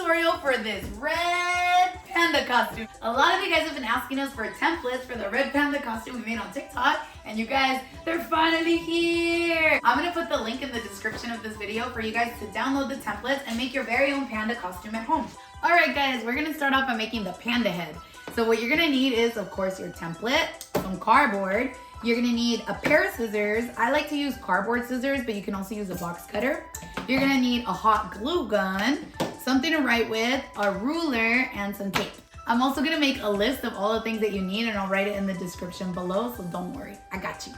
tutorial for this red panda costume. A lot of you guys have been asking us for templates for the red panda costume we made on TikTok, and you guys, they're finally here. I'm gonna put the link in the description of this video for you guys to download the templates and make your very own panda costume at home. All right guys, we're gonna start off by making the panda head. So what you're gonna need is, of course, your template, some cardboard. You're gonna need a pair of scissors. I like to use cardboard scissors, but you can also use a box cutter. You're gonna need a hot glue gun, something to write with, a ruler, and some tape. I'm also gonna make a list of all the things that you need, and I'll write it in the description below, so don't worry, I got you.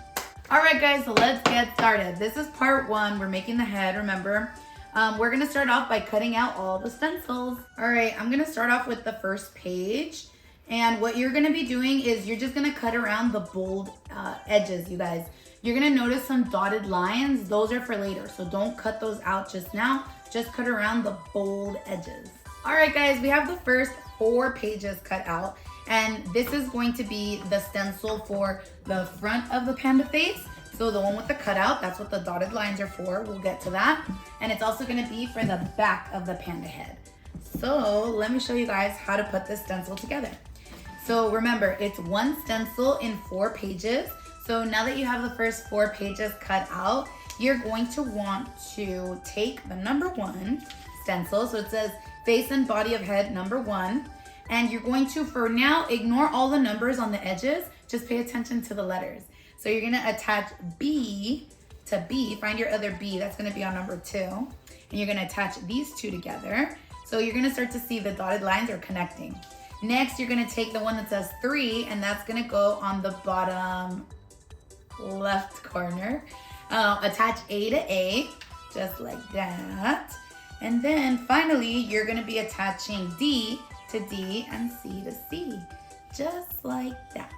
All right guys, so let's get started. This is part one. We're making the head, remember? We're gonna start off by cutting out all the stencils. All right, I'm gonna start off with the first page. And what you're gonna be doing is you're just gonna cut around the bold edges, you guys. You're gonna notice some dotted lines. Those are for later, so don't cut those out just now. Just cut around the bold edges. All right, guys, we have the first 4 pages cut out. And this is going to be the stencil for the front of the panda face. So the one with the cutout, that's what the dotted lines are for. We'll get to that. And it's also gonna be for the back of the panda head. So let me show you guys how to put this stencil together. So remember, it's one stencil in 4 pages. So now that you have the first 4 pages cut out, you're going to want to take the number 1 stencil. So it says face and body of head number 1. And you're going to, for now, ignore all the numbers on the edges. Just pay attention to the letters. So you're gonna attach B to B. Find your other B, that's gonna be on number 2. And you're gonna attach these 2 together. So you're gonna start to see the dotted lines are connecting. Next, you're gonna take the one that says 3, and that's gonna go on the bottom left corner. Attach A to A, just like that. And then finally, you're gonna be attaching D to D and C to C, just like that.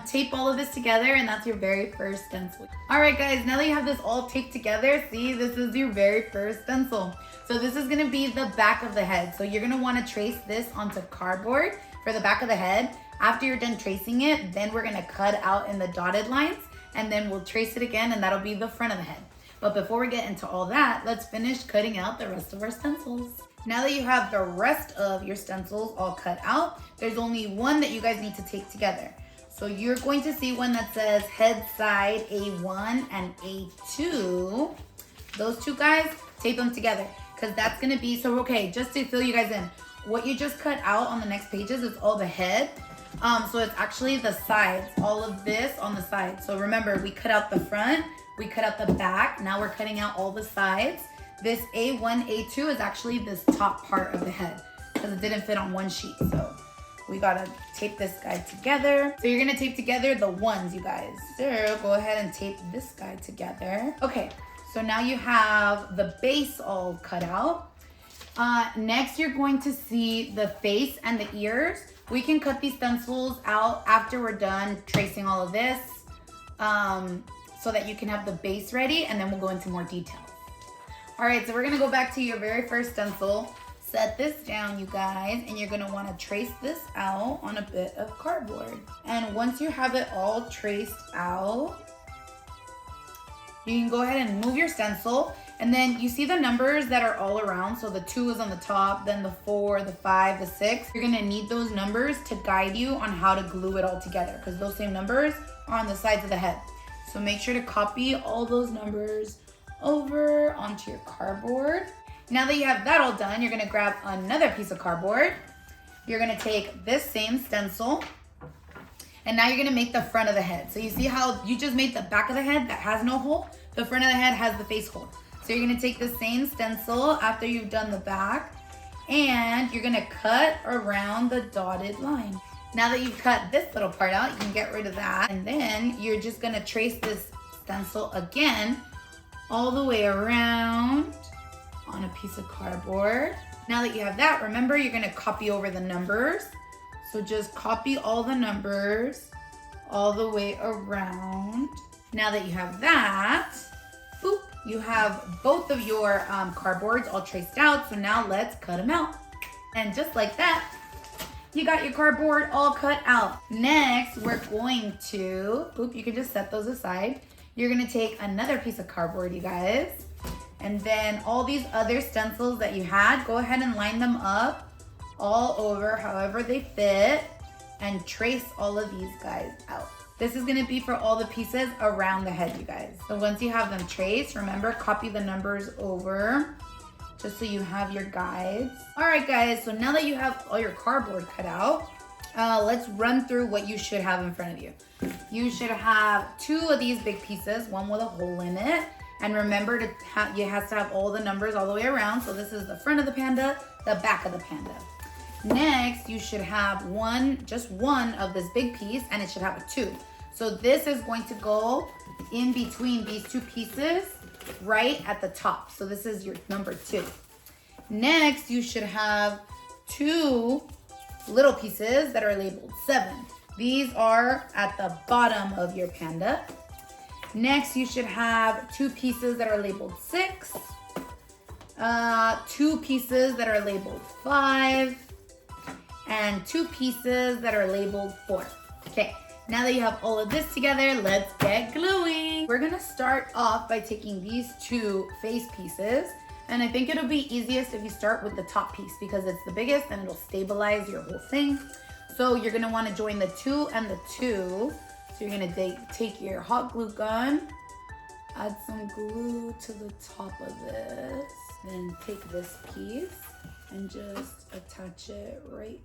Tape all of this together, and that's your very first stencil. All right guys, now that you have this all taped together, see, this is your very first stencil. So this is gonna be the back of the head. So you're gonna wanna trace this onto cardboard for the back of the head. After you're done tracing it, then we're gonna cut out in the dotted lines, and then we'll trace it again, and that'll be the front of the head. But before we get into all that, let's finish cutting out the rest of our stencils. Now that you have the rest of your stencils all cut out, there's only one that you guys need to take together. So you're going to see one that says head side A1 and A2. Those 2 guys, tape them together, because that's gonna be, so okay, just to fill you guys in, what you just cut out on the next pages is all the head. So it's actually the sides, all of this on the side. So remember, we cut out the front, we cut out the back, now we're cutting out all the sides. This A1, A2 is actually this top part of the head, because it didn't fit on one sheet, so we gotta tape this guy together. So you're gonna tape together the ones, you guys. So go ahead and tape this guy together. Okay, so now you have the base all cut out. Next, you're going to see the face and the ears. We can cut these stencils out after we're done tracing all of this, so that you can have the base ready, and then we'll go into more details. All right, so we're gonna go back to your very first stencil. Set this down, you guys, and you're gonna wanna trace this out on a bit of cardboard. And once you have it all traced out, you can go ahead and move your stencil, and then you see the numbers that are all around. So the 2 is on the top, then the 4, the 5, the 6. You're gonna need those numbers to guide you on how to glue it all together, because those same numbers are on the sides of the head. So make sure to copy all those numbers over onto your cardboard. Now that you have that all done, you're gonna grab another piece of cardboard. You're gonna take this same stencil, and now you're gonna make the front of the head. So you see how you just made the back of the head that has no hole? The front of the head has the face hole. So you're gonna take the same stencil after you've done the back, and you're gonna cut around the dotted line. Now that you've cut this little part out, you can get rid of that. And then you're just gonna trace this stencil again all the way around on a piece of cardboard. Now that you have that, remember, you're gonna copy over the numbers. So just copy all the numbers all the way around. Now that you have that, boop, you have both of your cardboards all traced out. So now let's cut them out. And just like that, you got your cardboard all cut out. Next, we're going to, boop, you can just set those aside. You're gonna take another piece of cardboard, you guys, And then all these other stencils that you had, go ahead and line them up all over however they fit and trace all of these guys out. This is gonna be for all the pieces around the head, you guys. So once you have them traced, remember, copy the numbers over just so you have your guides. All right, guys, so now that you have all your cardboard cut out, let's run through what you should have in front of you. You should have 2 of these big pieces, one with a hole in it. And remember to you have to have all the numbers all the way around. So this is the front of the panda, the back of the panda. Next, you should have just one of this big piece, and it should have a 2. So this is going to go in between these 2 pieces right at the top. So this is your number 2. Next, you should have 2 little pieces that are labeled 7. These are at the bottom of your panda. Next, you should have 2 pieces that are labeled 6, 2 pieces that are labeled 5, and 2 pieces that are labeled 4. Okay, now that you have all of this together, let's get gluing. We're gonna start off by taking these 2 face pieces, and I think it'll be easiest if you start with the top piece because it's the biggest and it'll stabilize your whole thing. So you're gonna wanna join the 2 and the 2. So you're gonna take your hot glue gun, add some glue to the top of this, then take this piece and just attach it right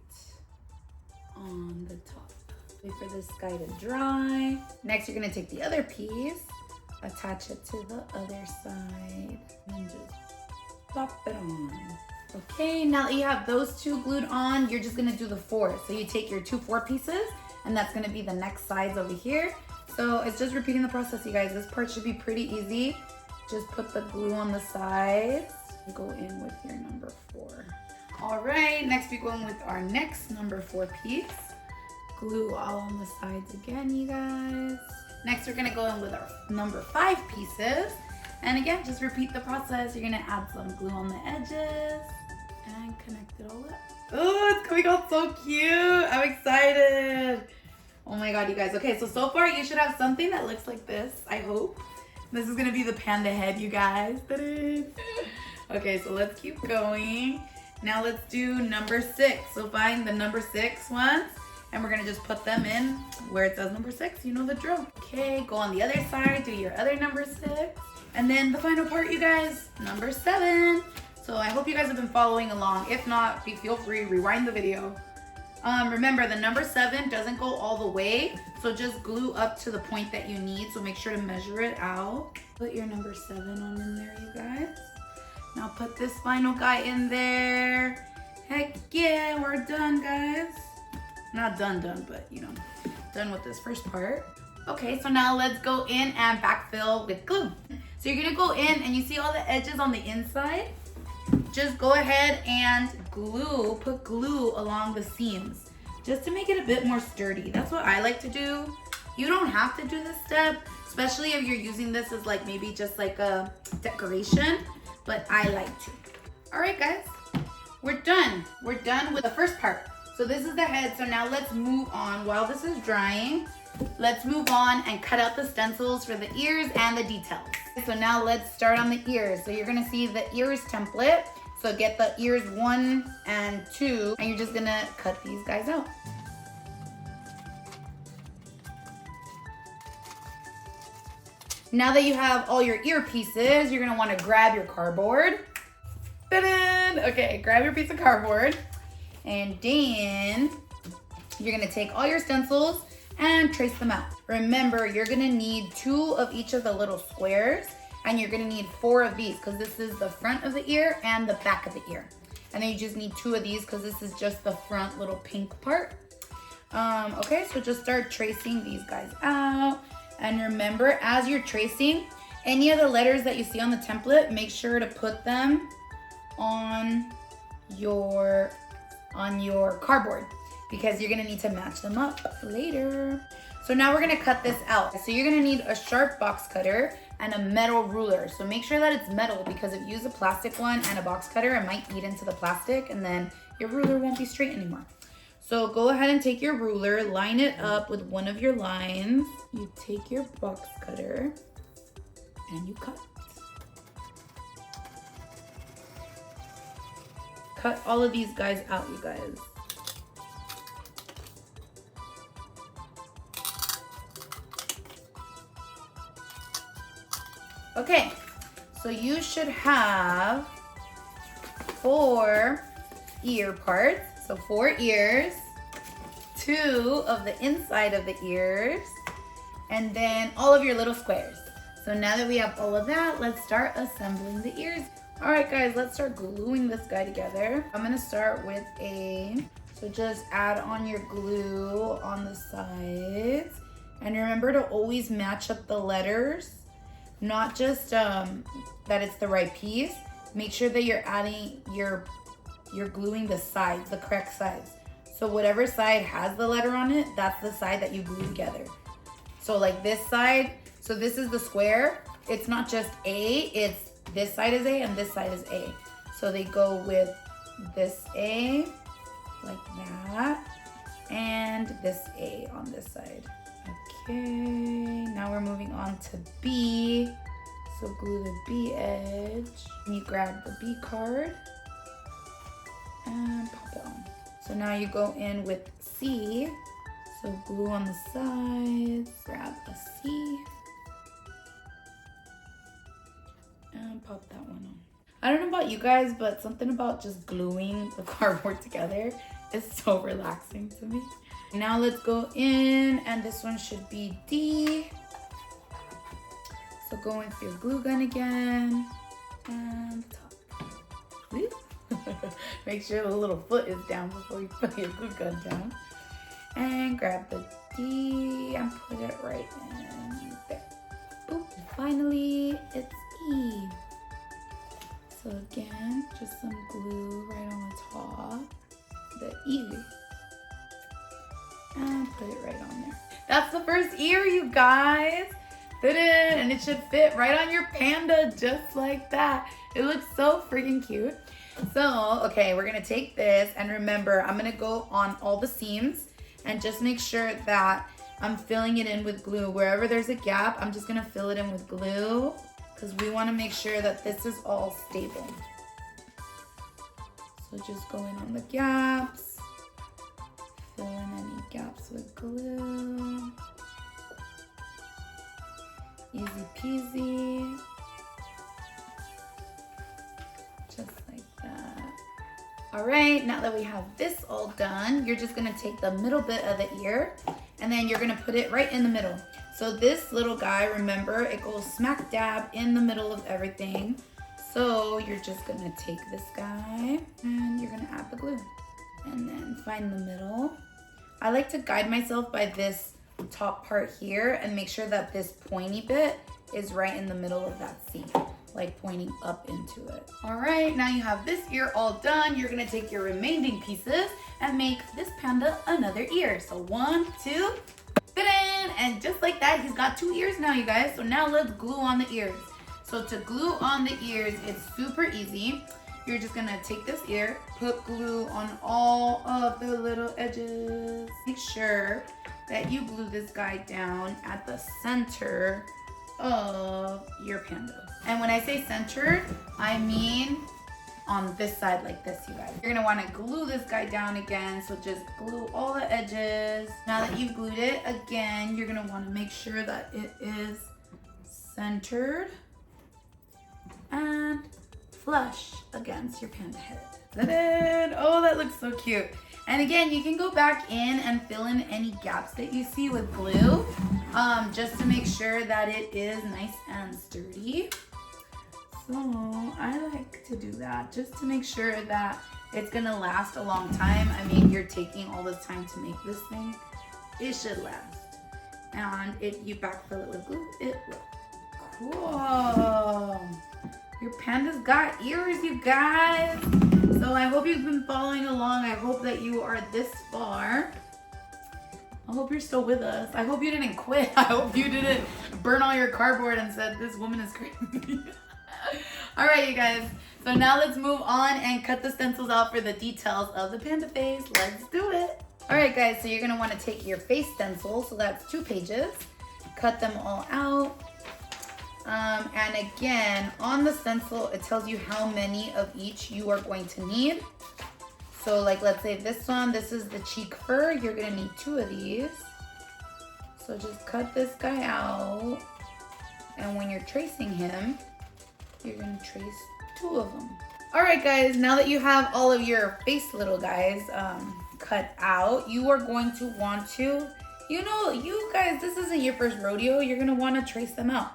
on the top. Wait for this guy to dry. Next, you're gonna take the other piece, attach it to the other side, and just pop it on. Okay, now that you have those 2 glued on, you're just gonna do the 4. So you take your 2 4 pieces, and that's gonna be the next sides over here. So it's just repeating the process, you guys. This part should be pretty easy. Just put the glue on the sides. Go in with your number 4. All right, next we go in with our next number 4 piece. Glue all on the sides again, you guys. Next, we're gonna go in with our number 5 pieces. And again, just repeat the process. You're gonna add some glue on the edges and connect it all up. Oh, it's coming out so cute. I'm excited. Oh my God, you guys. Okay, so far you should have something that looks like this, I hope. This is gonna be the panda head, you guys. Okay, so let's keep going. Now let's do number 6. So find the number 6 ones, and we're gonna just put them in where it says number 6. You know the drill. Okay, go on the other side, do your other number 6. And then the final part, you guys, number 7. So I hope you guys have been following along. If not, feel free, rewind the video. Remember, the number 7 doesn't go all the way, so just glue up to the point that you need. So make sure to measure it out. Put your number 7 on in there, you guys. Now put this final guy in there. Heck yeah, we're done, guys. Not done, but you know, done with this first part. Okay, so now let's go in and backfill with glue. So you're gonna go in and you see all the edges on the inside? Just go ahead and put glue along the seams just to make it a bit more sturdy. That's what I like to do. You don't have to do this step, especially if you're using this as like maybe just like a decoration, but I like to. All right, guys, we're done. We're done with the first part. So this is the head. So now let's move on. While this is drying, let's move on and cut out the stencils for the ears and the details. So now let's start on the ears. So you're gonna see the ears template. So get the ears 1 and 2, and you're just gonna cut these guys out. Now that you have all your ear pieces, you're gonna wanna grab your cardboard. Ta-da! Okay, grab your piece of cardboard. And then you're gonna take all your stencils and trace them out. Remember, you're gonna need 2 of each of the little squares, and you're gonna need 4 of these because this is the front of the ear and the back of the ear. And then you just need 2 of these because this is just the front little pink part. Okay, so just start tracing these guys out. And remember, as you're tracing, any of the letters that you see on the template, make sure to put them on your cardboard because you're gonna need to match them up later. So now we're gonna cut this out. So you're gonna need a sharp box cutter and a metal ruler. So make sure that it's metal because if you use a plastic one and a box cutter, it might eat into the plastic and then your ruler won't be straight anymore. So go ahead and take your ruler, line it up with one of your lines. You take your box cutter and you cut. cut all of these guys out, you guys. Okay, so you should have 4 ear parts. So 4 ears, 2 of the inside of the ears, and then all of your little squares. So now that we have all of that, let's start assembling the ears. All right, guys, let's start gluing this guy together. I'm gonna start with so just add on your glue on the sides. And remember to always match up the letters, not just that it's the right piece. Make sure that you're gluing the sides, the correct sides. So whatever side has the letter on it, that's the side that you glue together. So like this side, so this is the square. It's not just A, it's this side is A and this side is A. So they go with this A, like that, and this A on this side. Okay, now we're moving on to B. So glue the B edge. And you grab the B card and pop it on. So now you go in with C. So glue on the sides, grab a C, and pop that one on. I don't know about you guys, but something about just gluing the cardboard together is so relaxing to me. Now let's go in, and this one should be D. So go in with your glue gun again, and top. Woo. Make sure the little foot is down before you put your glue gun down. And grab the D and put it right in there. Boop. Finally, it's E. So again, just some glue right on the top, the E. And put it right on there. That's the first ear, you guys. And it should fit right on your panda just like that. It looks so freaking cute. So, okay, we're gonna take this, and remember, I'm gonna go on all the seams and just make sure that I'm filling it in with glue. Wherever there's a gap, I'm just gonna fill it in with glue because we wanna make sure that this is all stable. So just go in on the gaps, fill in any gaps with glue. Easy peasy. Just like that. All right, now that we have this all done, you're just gonna take the middle bit of the ear and then you're gonna put it right in the middle. So this little guy, remember, it goes smack dab in the middle of everything. So you're just gonna take this guy and you're gonna add the glue and then find the middle. I like to guide myself by this top part here and make sure that this pointy bit is right in the middle of that seam, like pointing up into it. All right, now you have this ear all done. You're gonna take your remaining pieces and make this panda another ear. So 1, 2, ta-da! And just like that, he's got 2 ears now, you guys. So now let's glue on the ears. So to glue on the ears, it's super easy. You're just gonna take this ear, put glue on all of the little edges. Make sure that you glue this guy down at the center of your panda. And when I say centered, I mean on this side like this, you guys. You're gonna wanna glue this guy down again, so just glue all the edges. Now that you've glued it, again, you're gonna wanna make sure that it is centered and flush against your panda head. Ta-da! Oh, that looks so cute. And again, you can go back in and fill in any gaps that you see with glue, just to make sure that it is nice and sturdy. So I like to do that just to make sure that it's gonna last a long time. I mean, you're taking all this time to make this thing. It should last. And if you backfill it with glue, it will. Cool. Your panda's got ears, you guys. So I hope you've been following along. I hope that you are this far. I hope you're still with us. I hope you didn't quit. I hope you didn't burn all your cardboard and said, this woman is crazy. All right, you guys. So now let's move on and cut the stencils out for the details of the panda face. Let's do it. All right, guys. So you're gonna wanna take your face stencil. So that's 2 pages. Cut them all out. And again, on the stencil, it tells you how many of each you are going to need. So like, let's say this one, this is the cheek fur. You're gonna need 2 of these. So just cut this guy out. And when you're tracing him, you're gonna trace 2 of them. All right, guys, now that you have all of your face little guys cut out, you are going to want to, you guys, this isn't your first rodeo. You're gonna wanna trace them out.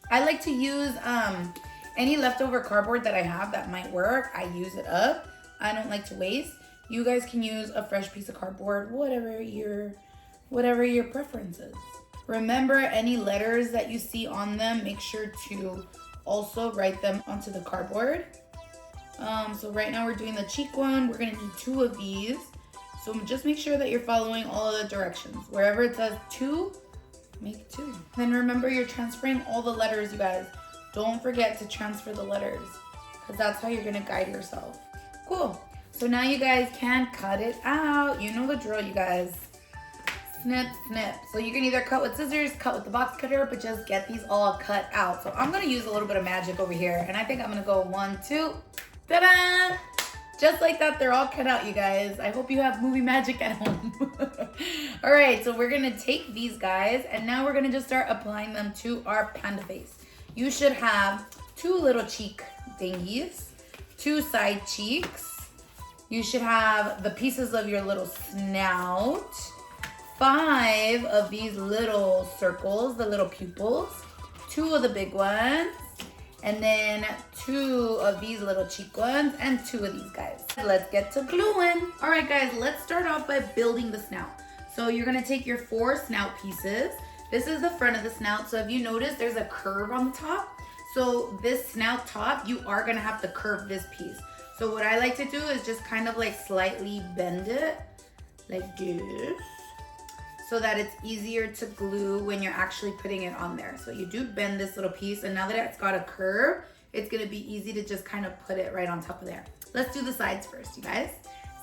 I like to use any leftover cardboard that I have that might work. I use it up. I don't like to waste. You guys can use a fresh piece of cardboard, whatever your preference is. Remember, any letters that you see on them, make sure to also write them onto the cardboard. So right now we're doing the cheek one. We're gonna need 2 of these. So just make sure that you're following all of the directions. Wherever it says 2, make 2. Then remember, you're transferring all the letters, you guys. Don't forget to transfer the letters, because that's how you're gonna guide yourself. Cool. So now you guys can cut it out. You know the drill, you guys. Snip, snip. So you can either cut with scissors, cut with the box cutter, but just get these all cut out. So I'm gonna use a little bit of magic over here, and I think I'm gonna go 1, 2, ta-da! Just like that, they're all cut out, you guys. I hope you have movie magic at home. All right, so we're gonna take these guys, and now we're gonna just start applying them to our panda face. You should have 2 little cheek thingies, 2 side cheeks. You should have the pieces of your little snout, 5 of these little circles, the little pupils, 2 of the big ones, and then 2 of these little cheek ones, and 2 of these guys. Let's get to gluing. All right, guys, let's start off by building the snout. So you're gonna take your 4 snout pieces. This is the front of the snout. So if you notice, there's a curve on the top. So this snout top, you are gonna have to curve this piece. So what I like to do is just kind of like slightly bend it like this, so that it's easier to glue when you're actually putting it on there. So you do bend this little piece, and now that it's got a curve, it's gonna be easy to just kind of put it right on top of there. Let's do the sides first, you guys.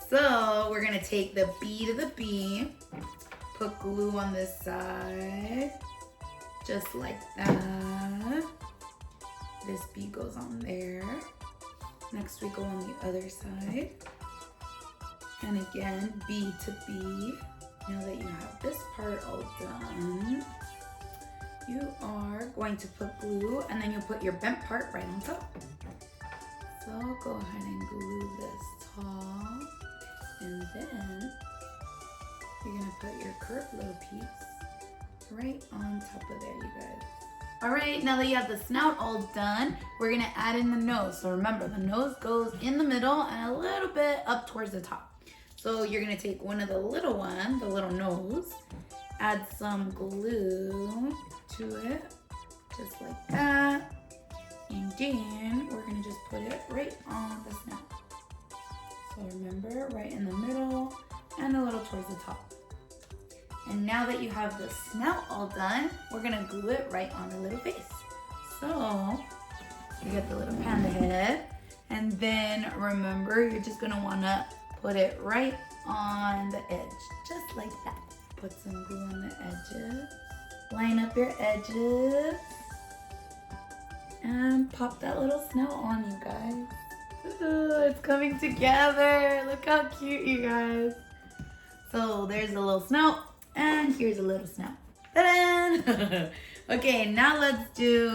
So we're gonna take the B to the B, put glue on this side, just like that. This B goes on there. Next we go on the other side. And again, B to B. Now that you have this part all done, you are going to put glue, and then you'll put your bent part right on top. So go ahead and glue this top, and then you're gonna put your curved little piece right on top of there, you guys. All right, now that you have the snout all done, we're gonna add in the nose. So remember, the nose goes in the middle and a little bit up towards the top. So you're gonna take one of the little one, the little nose, add some glue to it, just like that. And then we're gonna just put it right on the snout. So remember, right in the middle and a little towards the top. And now that you have the snout all done, we're gonna glue it right on the little face. So you get the little panda head, and then remember, you're just gonna wanna put it right on the edge, just like that. Put some glue on the edges. Line up your edges. And pop that little snout on, you guys. Ooh, it's coming together. Look how cute, you guys. So there's a little snout, and here's a little snout. Ta-da! Okay, now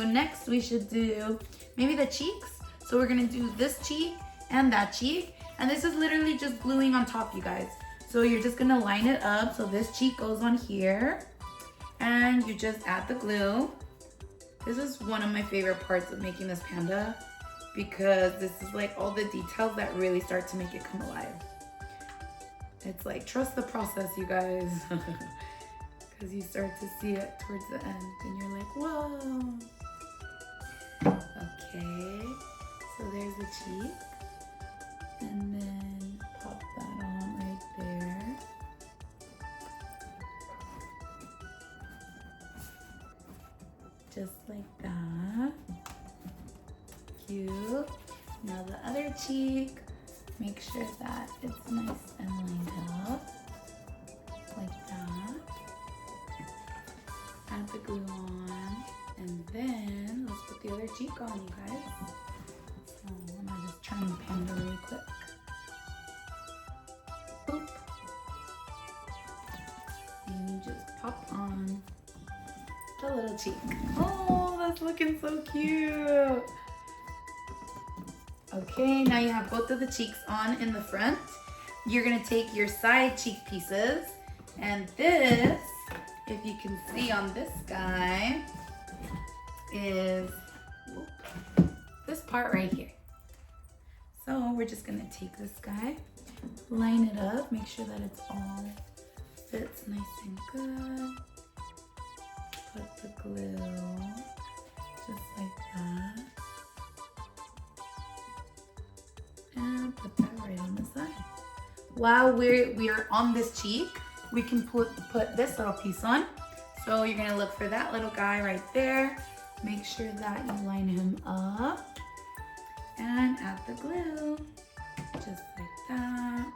next we should do maybe the cheeks. So we're gonna do this cheek and that cheek. And this is literally just gluing on top, you guys. So you're just gonna line it up. So this cheek goes on here, and you just add the glue. This is one of my favorite parts of making this panda, because this is like all the details that really start to make it come alive. It's like, trust the process, you guys. Because you start to see it towards the end, and you're like, whoa. Okay, so there's the cheek. And then pop that on right there. Just like that. Cute. Now the other cheek, make sure that it's nice and lined up. Like that. Add the glue on. And then let's put the other cheek on, you guys. So I'm gonna just turn the panda really quick. Boop. And you just pop on the little cheek. Oh, that's looking so cute. Okay, now you have both of the cheeks on in the front. You're gonna take your side cheek pieces, and this, if you can see on this guy, is this part right here. So we're just gonna take this guy, line it up, make sure that it's all fits nice and good. Put the glue just like that. And put that right on the side. While we're on this cheek, we can put this little piece on. So you're gonna look for that little guy right there. Make sure that you line him up and add the glue, just like that.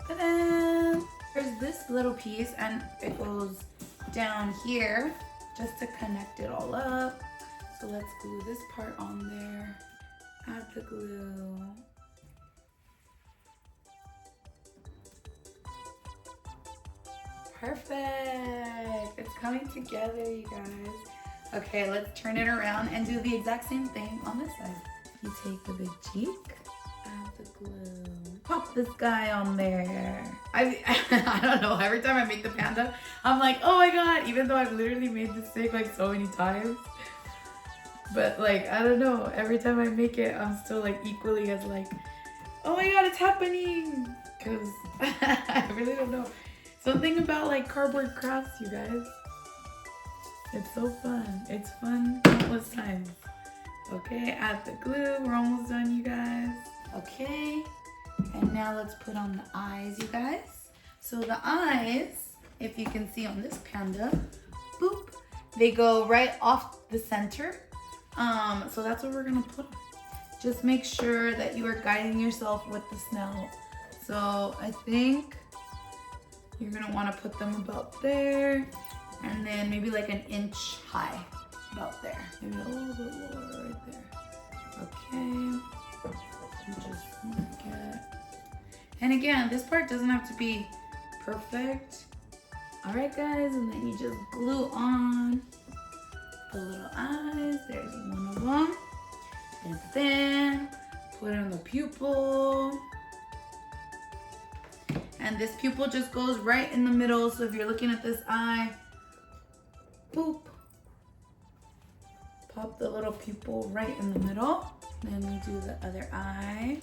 Ta-da! There's this little piece and it goes down here just to connect it all up. So let's glue this part on there. Add the glue. Perfect. It's coming together, you guys. Okay, let's turn it around and do the exact same thing on this side. You take the big cheek, add the glue, pop this guy on there. I don't know, every time I make the panda, I'm like, oh my god, even though I've literally made this thing like so many times. But like, I don't know, every time I make it, I'm still like equally as like, oh my god, it's happening. Cause I really don't know. Something about like cardboard crafts, you guys. It's so fun. It's fun countless times. Okay, add the glue. We're almost done, you guys. Okay, and now let's put on the eyes, you guys. So the eyes, if you can see on this panda, boop, they go right off the center. So that's what we're gonna put on. Just make sure that you are guiding yourself with the snout. So I think you're gonna wanna put them about there, and then maybe like an inch high, about there. Maybe a little bit lower right there. Okay, you just mark it. And again, this part doesn't have to be perfect. All right, guys, and then you just glue on the little eyes. There's one of them. And then put on the pupil. And this pupil just goes right in the middle. So if you're looking at this eye, boop, pop the little pupil right in the middle. Then we do the other eye.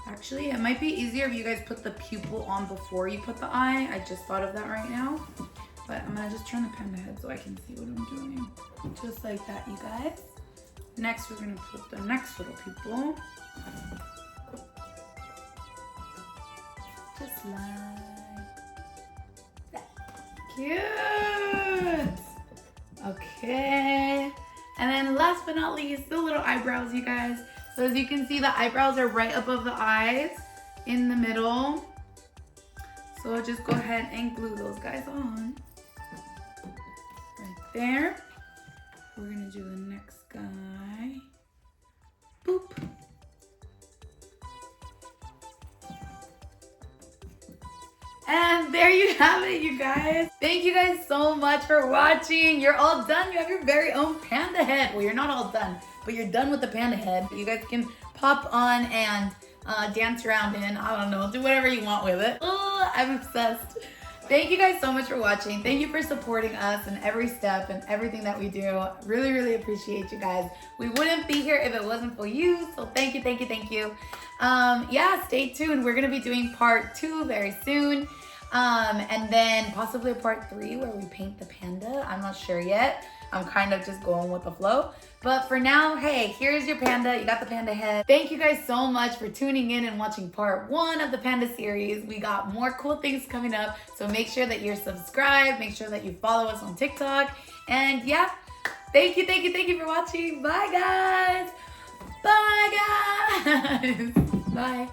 Actually, it might be easier if you guys put the pupil on before you put the eye. I just thought of that right now. But I'm gonna just turn the panda head so I can see what I'm doing. Just like that, you guys. Next, we're gonna put the next little pupil. Just like that. Cute! Okay. And then last but not least, the little eyebrows, you guys. So as you can see, the eyebrows are right above the eyes in the middle. So I'll just go ahead and glue those guys on. Right there. We're gonna do the next guy. Boop. And there you have it, you guys. Thank you guys so much for watching. You're all done. You have your very own panda head. Well, you're not all done, but you're done with the panda head. You guys can pop on and dance around in, I don't know, do whatever you want with it. Oh, I'm obsessed. Thank you guys so much for watching. Thank you for supporting us in every step and everything that we do. Really, really appreciate you guys. We wouldn't be here if it wasn't for you. So thank you, thank you, thank you. Yeah, stay tuned. We're gonna be doing part 2 very soon. And then possibly a part 3 where we paint the panda. I'm not sure yet. I'm kind of just going with the flow. But for now, hey, here's your panda. You got the panda head. Thank you guys so much for tuning in and watching part 1 of the panda series. We got more cool things coming up. So make sure that you're subscribed. Make sure that you follow us on TikTok. And yeah, thank you, thank you, thank you for watching. Bye, guys. Bye, guys. Bye.